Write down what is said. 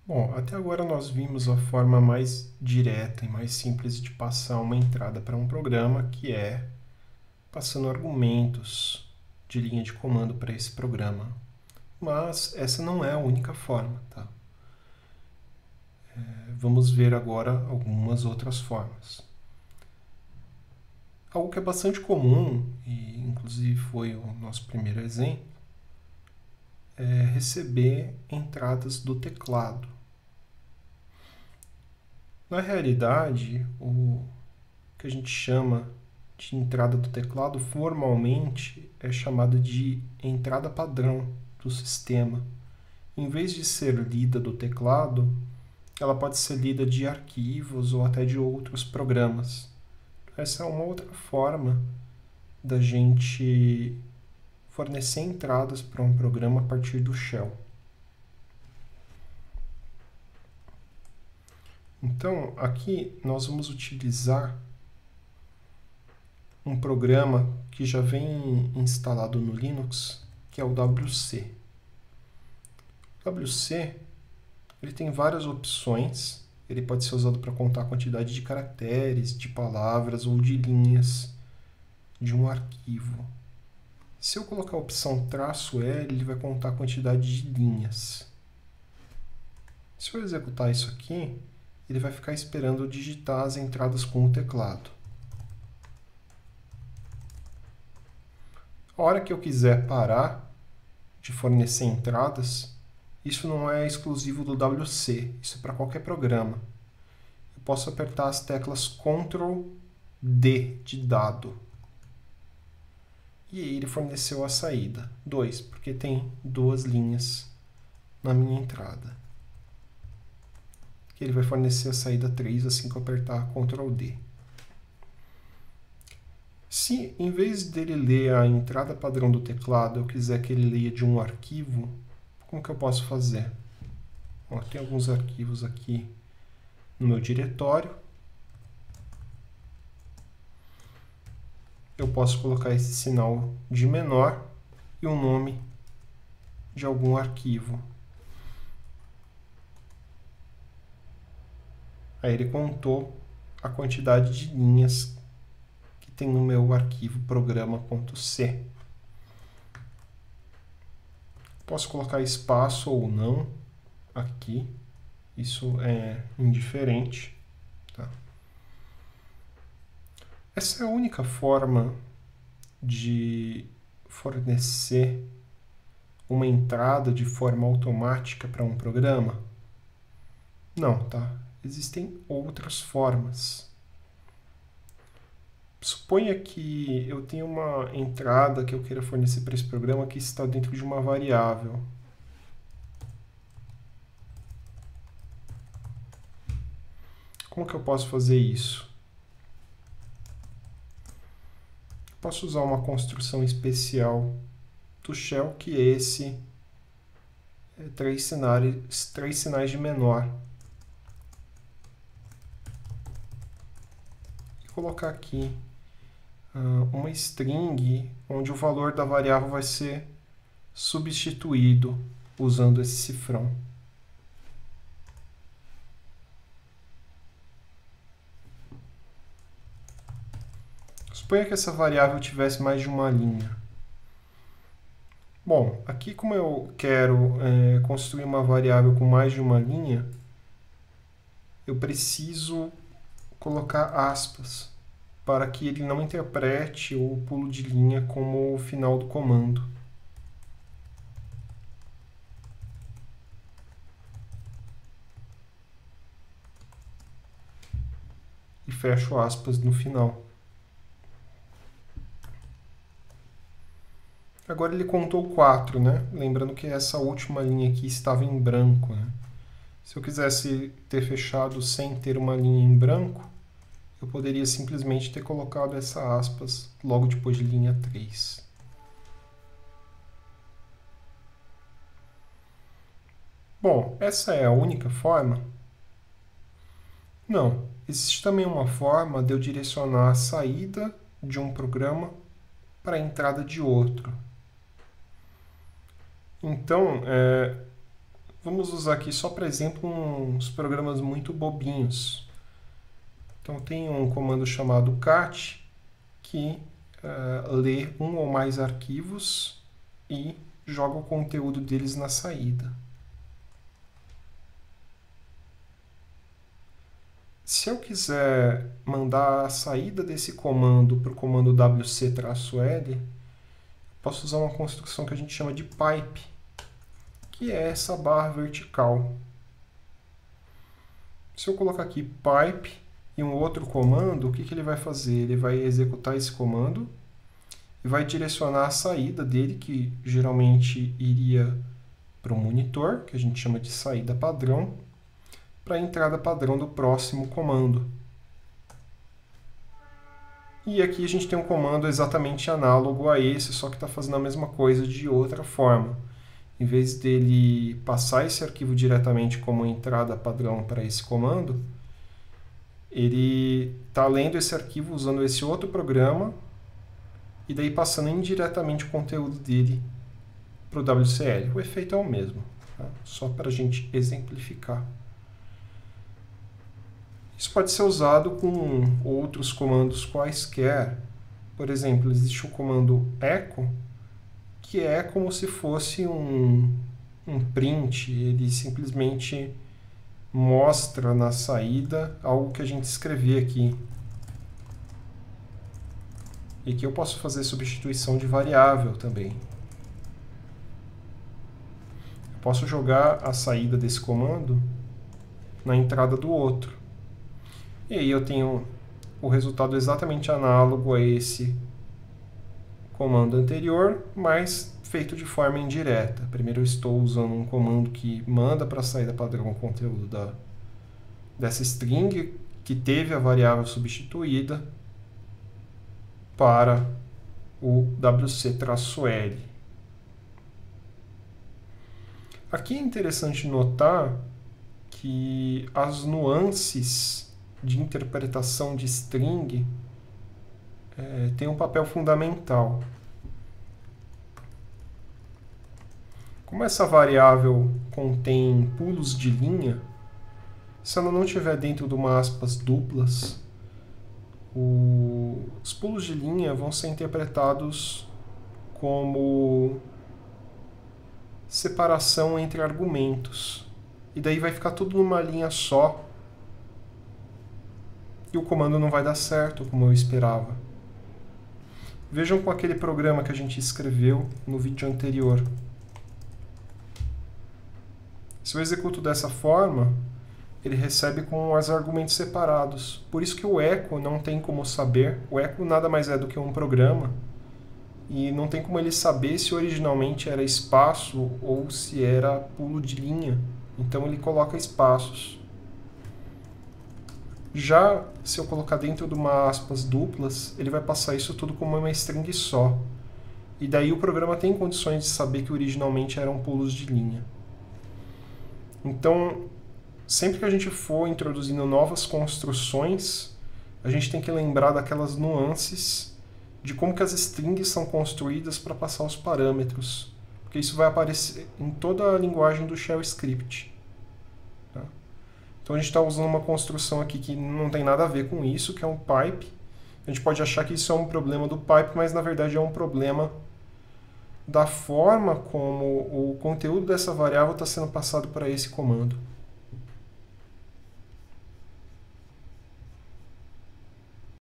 Bom, até agora nós vimos a forma mais direta e mais simples de passar uma entrada para um programa, que é passando argumentos de linha de comando para esse programa. Mas essa não é a única forma, tá? Vamos ver agora algumas outras formas. Algo que é bastante comum, e inclusive foi o nosso primeiro exemplo, é receber entradas do teclado. Na realidade, o que a gente chama de entrada do teclado formalmente é chamada de entrada padrão do sistema. Em vez de ser lida do teclado, ela pode ser lida de arquivos ou até de outros programas. Essa é uma outra forma da gente fornecer entradas para um programa a partir do shell. Então, aqui nós vamos utilizar um programa que já vem instalado no Linux, que é o WC. O WC ele tem várias opções. Ele pode ser usado para contar a quantidade de caracteres, de palavras ou de linhas de um arquivo. Se eu colocar a opção "-L", ele vai contar a quantidade de linhas. Se eu executar isso aqui, ele vai ficar esperando eu digitar as entradas com o teclado. A hora que eu quiser parar de fornecer entradas, isso não é exclusivo do WC, isso é para qualquer programa. Eu posso apertar as teclas Ctrl D de dado. E aí ele forneceu a saída 2, porque tem duas linhas na minha entrada. Ele vai fornecer a saída 3 assim que eu apertar Ctrl D. Se, em vez dele ler a entrada padrão do teclado, eu quiser que ele leia de um arquivo, como que eu posso fazer? Bom, tem alguns arquivos aqui no meu diretório. Eu posso colocar esse sinal de menor e o nome de algum arquivo. Aí ele contou a quantidade de linhas que tem no meu arquivo programa.c. Posso colocar espaço ou não aqui, isso é indiferente. Tá? Essa é a única forma de fornecer uma entrada de forma automática para um programa? Não, tá? Existem outras formas. Suponha que eu tenho uma entrada que eu queira fornecer para esse programa que está dentro de uma variável. Como que eu posso fazer isso? Posso usar uma construção especial do shell, que é esse três sinais de menor. E colocar aqui uma string onde o valor da variável vai ser substituído usando esse cifrão. Suponha que essa variável tivesse mais de uma linha. Bom, aqui como eu quero construir uma variável com mais de uma linha, eu preciso colocar aspas para que ele não interprete o pulo de linha como o final do comando. E fecho aspas no final. Agora ele contou 4, né? Lembrando que essa última linha aqui estava em branco, né? Se eu quisesse ter fechado sem ter uma linha em branco, eu poderia simplesmente ter colocado essa aspas logo depois de linha 3. Bom, essa é a única forma? Não. Existe também uma forma de eu direcionar a saída de um programa para a entrada de outro. Então, vamos usar aqui só para exemplo uns programas muito bobinhos. Então tem um comando chamado cat que lê um ou mais arquivos e joga o conteúdo deles na saída. Se eu quiser mandar a saída desse comando para o comando wc-l, posso usar uma construção que a gente chama de pipe, que é essa barra vertical. Se eu colocar aqui pipe e um outro comando, o que ele vai fazer? Ele vai executar esse comando e vai direcionar a saída dele, que geralmente iria para o monitor, que a gente chama de saída padrão, para a entrada padrão do próximo comando. E aqui a gente tem um comando exatamente análogo a esse, só que está fazendo a mesma coisa de outra forma. Em vez dele passar esse arquivo diretamente como entrada padrão para esse comando, ele está lendo esse arquivo usando esse outro programa e daí passando indiretamente o conteúdo dele para o WCL. O efeito é o mesmo, tá? Só para a gente exemplificar. Isso pode ser usado com outros comandos quaisquer. Por exemplo, existe o comando echo, que é como se fosse um print. Ele simplesmente mostra na saída algo que a gente escreveu aqui. E aqui eu posso fazer substituição de variável também. Eu posso jogar a saída desse comando na entrada do outro. E aí eu tenho o resultado exatamente análogo a esse comando anterior, mas feito de forma indireta. Primeiro eu estou usando um comando que manda para a saída padrão o conteúdo dessa string que teve a variável substituída para o wc-l. Aqui é interessante notar que as nuances de interpretação de string tem um papel fundamental. Como essa variável contém pulos de linha, se ela não estiver dentro de uma aspas duplas, os pulos de linha vão ser interpretados como separação entre argumentos. E daí vai ficar tudo numa linha só. E o comando não vai dar certo como eu esperava. Vejam com aquele programa que a gente escreveu no vídeo anterior. Se eu executo dessa forma, ele recebe com os argumentos separados. Por isso que o echo não tem como saber. O echo nada mais é do que um programa. E não tem como ele saber se originalmente era espaço ou se era pulo de linha. Então ele coloca espaços. Já se eu colocar dentro de uma aspas duplas, ele vai passar isso tudo como uma string só. E daí o programa tem condições de saber que originalmente eram pulos de linha. Então, sempre que a gente for introduzindo novas construções, a gente tem que lembrar daquelas nuances de como que as strings são construídas para passar os parâmetros. Porque isso vai aparecer em toda a linguagem do shell script. Tá? Então a gente está usando uma construção aqui que não tem nada a ver com isso, que é um pipe. A gente pode achar que isso é um problema do pipe, mas na verdade é um problema da forma como o conteúdo dessa variável está sendo passado para esse comando.